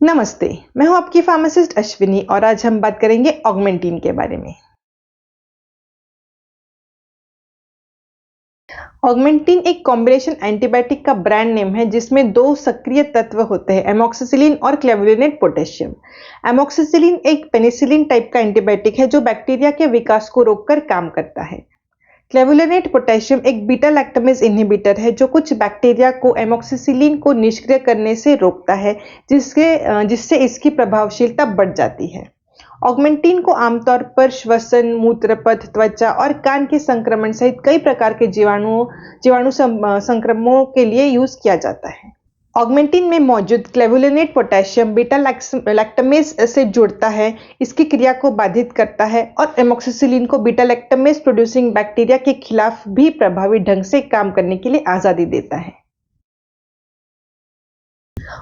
नमस्ते, मैं हूं आपकी फार्मासिस्ट अश्विनी और आज हम बात करेंगे ऑगमेंटिन के बारे में। ऑगमेंटिन एक कॉम्बिनेशन एंटीबायोटिक का ब्रांड नेम है जिसमें दो सक्रिय तत्व होते हैं, एमोक्सिसिलिन और क्लेवुलिनेट पोटेशियम। एमोक्सिसिलिन एक पेनिसिलिन टाइप का एंटीबायोटिक है जो बैक्टीरिया के विकास को रोककर काम करता है। क्लेवुलिनेट पोटेशियम एक बीटा लैक्टमेज इनहिबिटर है जो कुछ बैक्टीरिया को एमोक्सिसिलिन को निष्क्रिय करने से रोकता है, जिससे इसकी प्रभावशीलता बढ़ जाती है। ऑगमेंटिन को आमतौर पर श्वसन, मूत्रपथ, त्वचा और कान के संक्रमण सहित कई प्रकार के संक्रमणों के लिए यूज किया जाता है। ऑगमेंटिन में मौजूद क्लेवुलिनेट पोटेशियम बीटा लैक्टमेज से जुड़ता है, इसकी क्रिया को बाधित करता है और एमोक्सिसिलिन को बीटा लैक्टमेज प्रोड्यूसिंग बैक्टीरिया के खिलाफ भी प्रभावी ढंग से काम करने के लिए आजादी देता है।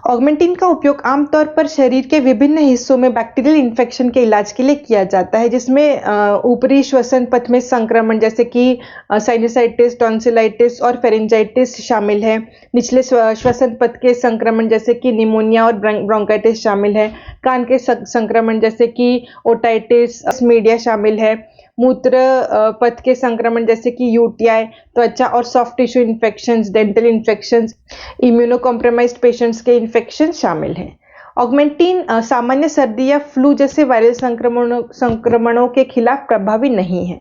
ऑगमेंटिन का उपयोग आमतौर पर शरीर के विभिन्न हिस्सों में बैक्टीरियल इन्फेक्शन के इलाज के लिए किया जाता है, जिसमें ऊपरी श्वसन पथ में संक्रमण जैसे कि साइनसाइटिस, टॉन्सिलाइटिस और फेरिंजाइटिस शामिल है। निचले श्वसन पथ के संक्रमण जैसे कि निमोनिया और ब्रोंकाइटिस शामिल है। कान के संक्रमण जैसे कि ओटाइटिस, मीडिया शामिल है। मूत्र पथ के संक्रमण जैसे कि यूटीआई, त्वचा और soft tissue infections, dental infections, immuno compromised patients के इन्फेक्शन शामिल हैं। ऑगमेंटिन सामान्य सर्दी या फ्लू जैसे वायरल संक्रमणों के खिलाफ प्रभावी नहीं है।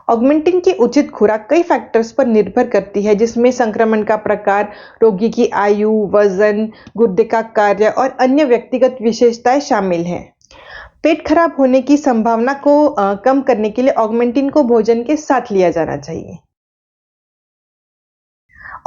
ऑगमेंटिन की उचित खुराक कई फैक्टर्स पर निर्भर करती है, जिसमें संक्रमण का प्रकार, रोगी की आयु, वजन, गुर्दे का कार्य और अन्य व्यक्तिगत विशेषताएं शामिल हैं। पेट खराब होने की संभावना को कम करने के लिए ऑगमेंटिन को भोजन के साथ लिया जाना चाहिए।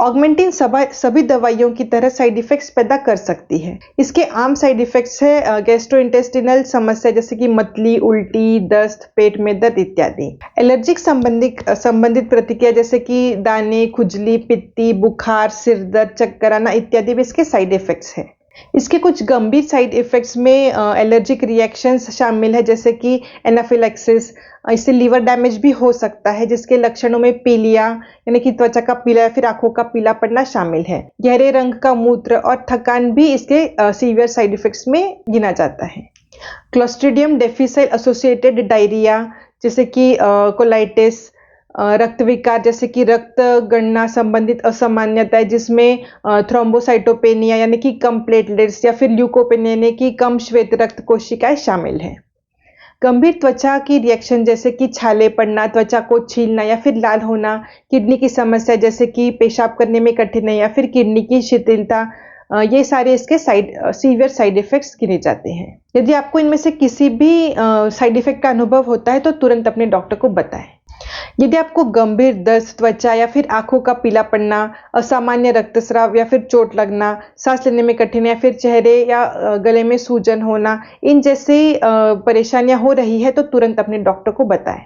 ऑगमेंटिन सभी दवाइयों की तरह साइड इफेक्ट्स पैदा कर सकती है। इसके आम साइड इफेक्ट्स है गैस्ट्रोइंटेस्टिनल समस्या जैसे कि मतली, उल्टी, दस्त, पेट में दर्द इत्यादि। एलर्जिक संबंधित प्रतिक्रिया जैसे कि दाने, खुजली, पित्ती, बुखार, सिर दर्द, चक्कर आना इत्यादि भी इसके साइड इफेक्ट्स हैं। इसके कुछ गंभीर साइड इफेक्ट्स में एलर्जिक रिएक्शंस शामिल है जैसे कि एनाफिलैक्सिस। इससे लीवर डैमेज भी हो सकता है, जिसके लक्षणों में पीलिया यानी कि त्वचा का पीला या फिर आंखों का पीला पड़ना शामिल है। गहरे रंग का मूत्र और थकान भी इसके सीवियर साइड इफेक्ट्स में गिना जाता है। क्लोस्ट्रीडियम डिफिसाइल एसोसिएटेड डायरिया जैसे कि कोलाइटिस, रक्त विकार जैसे कि रक्त गणना संबंधित असामान्यता है, जिसमें थ्रोम्बोसाइटोपेनिया यानी कि कम प्लेटलेट्स या फिर ल्यूकोपेनिया यानी कि कम श्वेत रक्त कोशिकाएं शामिल हैं। गंभीर त्वचा की रिएक्शन जैसे कि छाले पड़ना, त्वचा को छीलना या फिर लाल होना, किडनी की समस्या जैसे कि पेशाब करने में कठिनाई या फिर किडनी की शिथिलता, ये सारे इसके सीवियर साइड इफेक्ट्स गिने जाते हैं। यदि आपको इनमें से किसी भी साइड इफेक्ट का अनुभव होता है तो तुरंत अपने डॉक्टर को बताएं। यदि आपको गंभीर दर्द, त्वचा या फिर आंखों का पीला पड़ना, असामान्य रक्तस्राव या फिर चोट लगना, सांस लेने में कठिनाई या फिर चेहरे या गले में सूजन होना, इन जैसी परेशानियां हो रही है तो तुरंत अपने डॉक्टर को बताएं।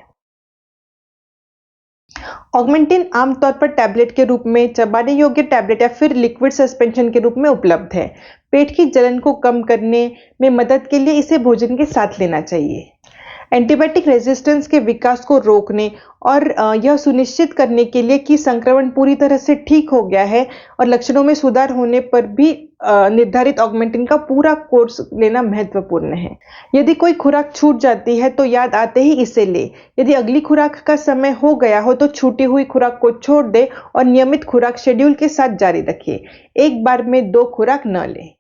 ऑगमेंटिन आमतौर पर टैबलेट के रूप में, चबाने योग्य टैबलेट या फिर लिक्विड सस्पेंशन के रूप में उपलब्ध है। पेट की जलन को कम करने में मदद के लिए इसे भोजन के साथ लेना चाहिए। एंटीबायोटिक रेजिस्टेंस के विकास को रोकने और यह सुनिश्चित करने के लिए कि संक्रमण पूरी तरह से ठीक हो गया है और लक्षणों में सुधार होने पर भी निर्धारित ऑगमेंटिन का पूरा कोर्स लेना महत्वपूर्ण है। यदि कोई खुराक छूट जाती है तो याद आते ही इसे ले। यदि अगली खुराक का समय हो गया हो तो छूटी हुई खुराक को छोड़ दे और नियमित खुराक शेड्यूल के साथ जारी रखिए। एक बार में 2 खुराक न लें।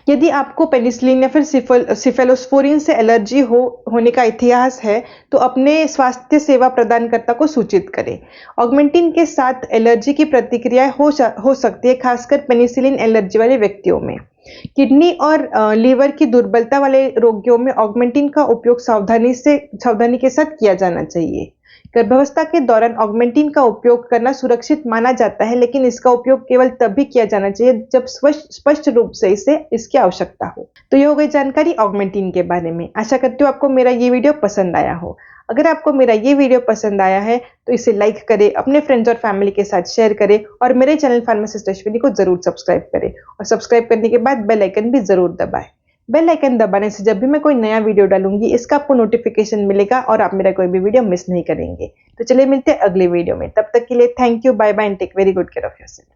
यदि आपको पेनिसिलिन या फिर सिफेलोस्पोरिन से एलर्जी होने का इतिहास है तो अपने स्वास्थ्य सेवा प्रदानकर्ता को सूचित करें। ऑगमेंटिन के साथ एलर्जी की प्रतिक्रियाएं हो सकती है, खासकर पेनिसिलिन एलर्जी वाले व्यक्तियों में। किडनी और लीवर की दुर्बलता वाले रोगियों में ऑगमेंटिन का उपयोग सावधानी के साथ किया जाना चाहिए। गर्भावस्था के दौरान ऑगमेंटिन का उपयोग करना सुरक्षित माना जाता है, लेकिन इसका उपयोग केवल तभी किया जाना चाहिए जब स्पष्ट रूप से इसकी आवश्यकता हो। तो ये हो गई जानकारी ऑगमेंटिन के बारे में। आशा करती हूँ आपको मेरा ये वीडियो पसंद आया हो। अगर आपको मेरा ये वीडियो पसंद आया है तो इसे लाइक करें, अपने फ्रेंड्स और फैमिली के साथ शेयर करें और मेरे चैनल फार्मासिस्ट अश्विनी को जरूर सब्सक्राइब करें और सब्सक्राइब करने के बाद बेल आइकन भी जरूर दबाएं। बेल आइकन दबाने से जब भी मैं कोई नया वीडियो डालूंगी इसका आपको नोटिफिकेशन मिलेगा और आप मेरा कोई भी वीडियो मिस नहीं करेंगे। तो चलिए मिलते हैं अगले वीडियो में। तब तक के लिए thank you, bye bye and take very good care of yourself.